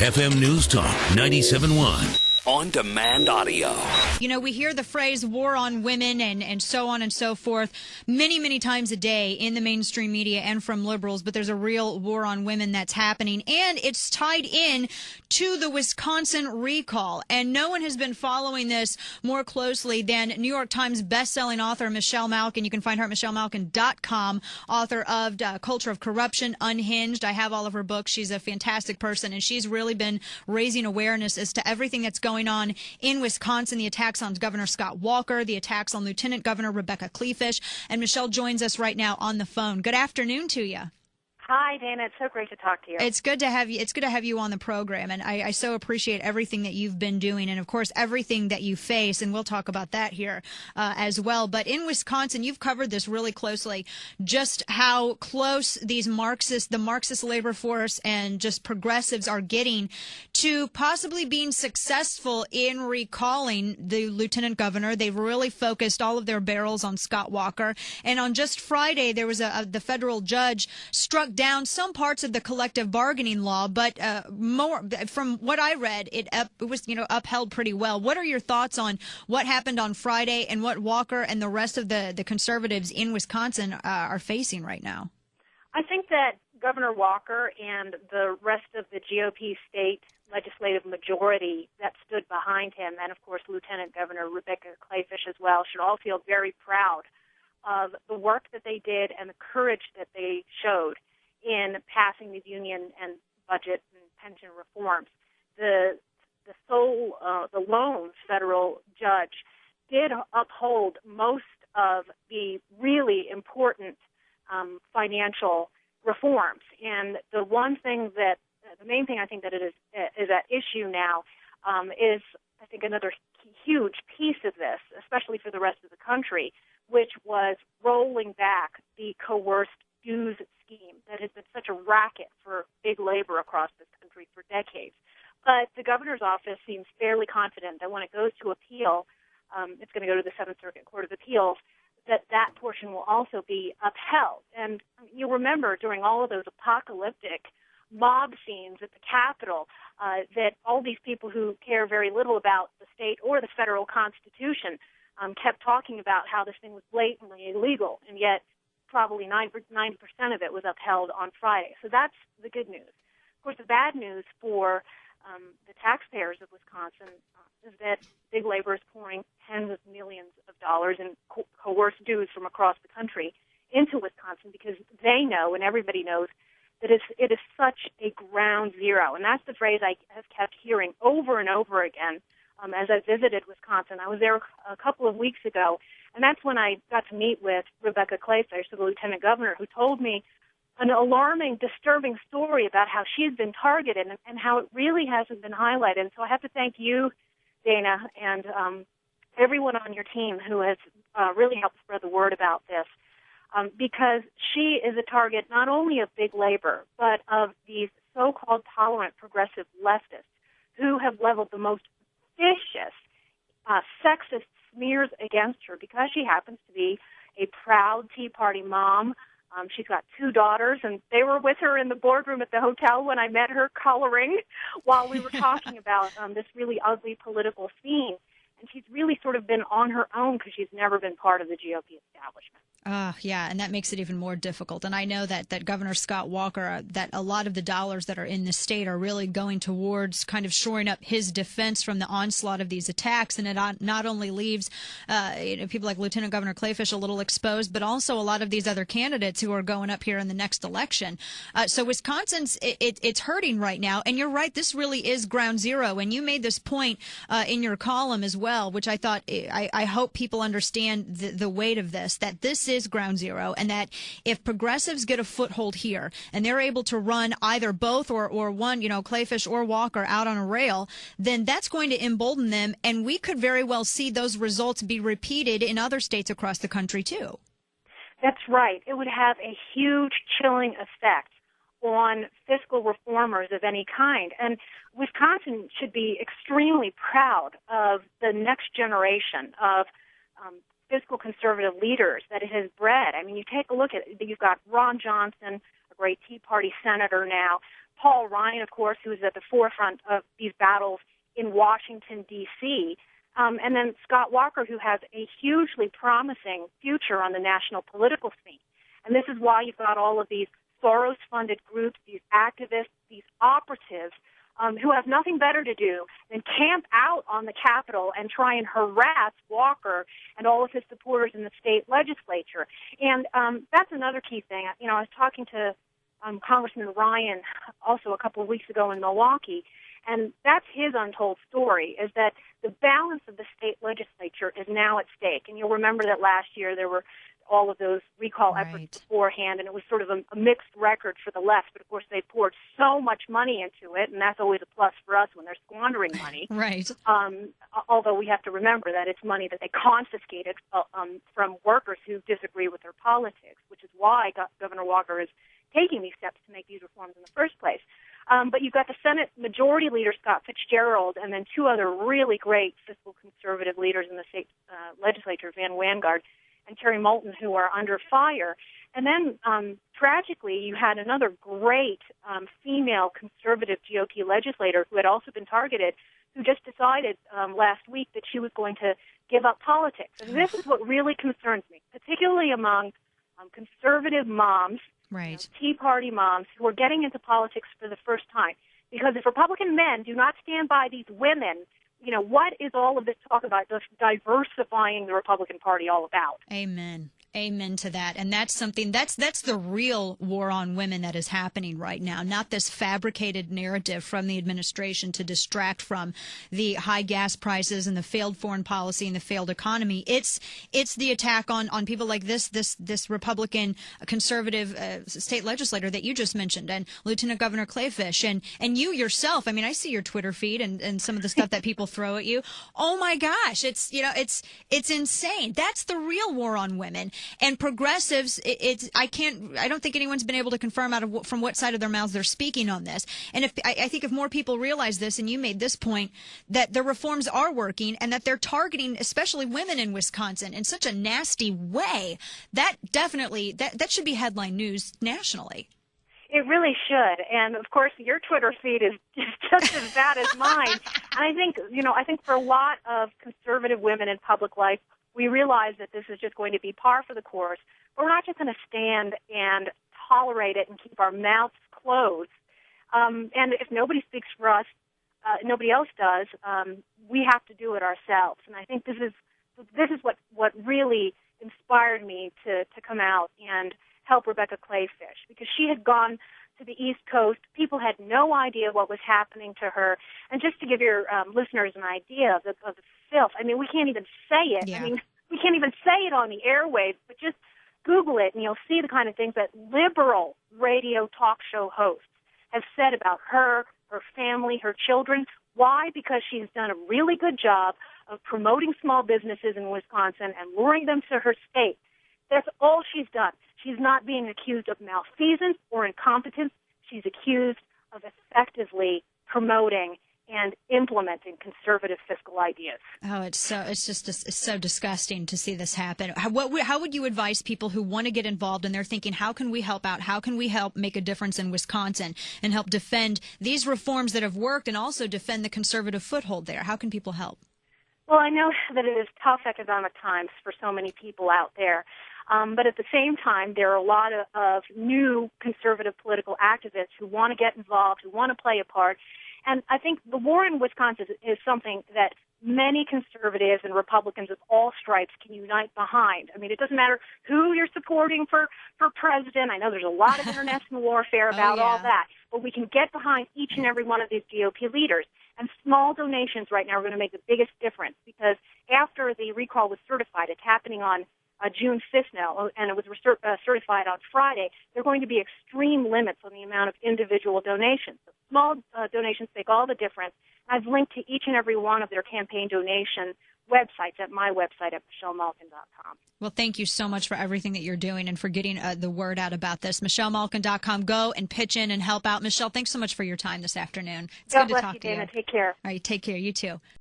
FM News Talk 97.1. On-demand audio. You know, we hear the phrase war on women and so on and so forth many, many times a day in the mainstream media and from liberals, but there's a real war on women that's happening, and it's tied in to the Wisconsin recall. And no one has been following this more closely than New York Times bestselling author Michelle Malkin. You can find her at michellemalkin.com, author of Culture of Corruption, Unhinged. I have all of her books. She's a fantastic person, and she's really been raising awareness as to everything that's going on in Wisconsin, the attacks on Governor Scott Walker, the attacks on Lieutenant Governor Rebecca Kleefisch. And Michelle joins us right now on the phone. Good afternoon to you. Hi, Dana. It's so great to talk to you. It's good to have you. It's good to have you on the program, and I so appreciate everything that you've been doing, and of course everything that you face. And we'll talk about that here as well. But in Wisconsin, you've covered this really closely. Just how close the Marxist labor force, and just progressives are getting to possibly being successful in recalling the lieutenant governor. They've really focused all of their barrels on Scott Walker, and on just Friday there was the federal judge struck down some parts of the collective bargaining law, but more from what I read, it was upheld pretty well. What are your thoughts on what happened on Friday and what Walker and the rest of the conservatives in Wisconsin are facing right now? I think that Governor Walker and the rest of the GOP state legislative majority that stood behind him, and of course Lieutenant Governor Rebecca Kleefisch as well, should all feel very proud of the work that they did and the courage that they showed in passing these union and budget and pension reforms. The lone federal judge did uphold most of the really important financial reforms. And the main thing I think that it is at issue now is, I think, another huge piece of this, especially for the rest of the country, which was rolling back the coerced dues scheme that has been such a racket for big labor across this country for decades. But the governor's office seems fairly confident that when it goes to appeal, it's going to go to the Seventh Circuit Court of Appeals, that portion will also be upheld. And you remember during all of those apocalyptic mob scenes at the Capitol that all these people who care very little about the state or the federal Constitution kept talking about how this thing was blatantly illegal, and yet probably 90% of it was upheld on Friday. So that's the good news. Of course, the bad news for the taxpayers of Wisconsin is that big labor is pouring tens of millions of dollars in coerced dues from across the country into Wisconsin because they know, and everybody knows, that it is such a ground zero. And that's the phrase I have kept hearing over and over again as I visited Wisconsin. I was there a couple of weeks ago, and that's when I got to meet with Rebecca Kleefisch, the lieutenant governor, who told me an alarming, disturbing story about how she has been targeted and how it really hasn't been highlighted. And so I have to thank you, Dana, and everyone on your team who has really helped spread the word about this, because she is a target not only of big labor, but of these so-called tolerant progressive leftists who have leveled the most vicious, sexist smears against her because she happens to be a proud Tea Party mom. She's got two daughters, and they were with her in the boardroom at the hotel when I met her, coloring while we were talking about this really ugly political scene. And she's really sort of been on her own because she's never been part of the GOP establishment. Yeah, and that makes it even more difficult. And I know that Governor Scott Walker, that a lot of the dollars that are in the state are really going towards kind of shoring up his defense from the onslaught of these attacks. And it not only leaves people like Lieutenant Governor Kleefisch a little exposed, but also a lot of these other candidates who are going up here in the next election. So Wisconsin's, it's hurting right now. And you're right, this really is ground zero. And you made this point in your column as well, which I thought, I hope people understand the weight of this, that this is ground zero, and that if progressives get a foothold here and they're able to run either both or one, Kleefisch or Walker out on a rail, then that's going to embolden them, and we could very well see those results be repeated in other states across the country too. That's right. It would have a huge chilling effect on fiscal reformers of any kind. And Wisconsin should be extremely proud of the next generation of fiscal conservative leaders that it has bred. I mean, you take a look at it. You've got Ron Johnson, a great Tea Party senator now, Paul Ryan, of course, who is at the forefront of these battles in Washington, D.C., and then Scott Walker, who has a hugely promising future on the national political scene. And this is why you've got all of these Soros-funded groups, these activists, these operatives, who have nothing better to do than camp out on the Capitol and try and harass Walker and all of his supporters in the state legislature. And that's another key thing. You know, I was talking to Congressman Ryan also a couple of weeks ago in Milwaukee, and that's his untold story, is that the balance of the state legislature is now at stake. And you'll remember that last year there were all of those recall efforts beforehand, and it was sort of a mixed record for the left. But, of course, they poured so much money into it, and that's always a plus for us when they're squandering money. Right. Although we have to remember that it's money that they confiscated from workers who disagree with their politics, which is why Governor Walker is taking these steps to make these reforms in the first place. But you've got the Senate Majority Leader, Scott Fitzgerald, and then two other really great fiscal conservative leaders in the state legislature, Van Wangard and Terry Moulton, who are under fire. And then, tragically, you had another great female conservative GOP legislator who had also been targeted, who just decided last week that she was going to give up politics. And this is what really concerns me, particularly among conservative moms, right, Tea Party moms who are getting into politics for the first time. Because if Republican men do not stand by these women, you know, what is all of this talk about diversifying the Republican Party all about? Amen. Amen to that. And that's something that's the real war on women that is happening right now, not this fabricated narrative from the administration to distract from the high gas prices and the failed foreign policy and the failed economy. It's the attack on people like this Republican conservative state legislator that you just mentioned, and Lieutenant Governor Clayfish, and you yourself. I mean, I see your Twitter feed and some of the stuff that people throw at you. Oh my gosh, it's insane. That's the real war on women. And progressives, I don't think anyone's been able to confirm from what side of their mouths they're speaking on this. And I think if more people realize this, and you made this point, that the reforms are working and that they're targeting especially women in Wisconsin in such a nasty way, that definitely that should be headline news nationally. It really should. And, of course, your Twitter feed is just as bad as mine. And I think for a lot of conservative women in public life, we realize that this is just going to be par for the course. But we're not just going to stand and tolerate it and keep our mouths closed. And if nobody speaks for us, nobody else does, we have to do it ourselves. And I think this is what really inspired me to come out and help Rebecca Clayfish, because she had gone to the East Coast. People had no idea what was happening to her. And just to give your listeners an idea of the filth, I mean, we can't even say it. Yeah. I mean, we can't even say it on the airwaves, but just Google it and you'll see the kind of things that liberal radio talk show hosts have said about her family, her children. Why? Because she's done a really good job of promoting small businesses in Wisconsin and luring them to her state. That's all she's done. She's not being accused of malfeasance or incompetence. She's accused of effectively promoting and implementing conservative fiscal ideas. Oh, it's so disgusting to see this happen. How would you advise people who want to get involved and they're thinking, how can we help out? How can we help make a difference in Wisconsin and help defend these reforms that have worked and also defend the conservative foothold there? How can people help? Well, I know that it is tough economic times for so many people out there. But at the same time, there are a lot of new conservative political activists who want to get involved, who want to play a part. And I think the war in Wisconsin is something that many conservatives and Republicans of all stripes can unite behind. I mean, it doesn't matter who you're supporting for president. I know there's a lot of international warfare about all that. But we can get behind each and every one of these GOP leaders. And small donations right now are going to make the biggest difference, because after the recall was certified, it's happening on June 5th now, and it was certified on Friday, there are going to be extreme limits on the amount of individual donations. So small donations make all the difference. I've linked to each and every one of their campaign donation websites at my website at michellemalkin.com. Well, thank you so much for everything that you're doing and for getting the word out about this. michellemalkin.com. Go and pitch in and help out. Michelle, thanks so much for your time this afternoon. It's good to talk to you. God bless you, Dana. Take care. All right, take care. You too.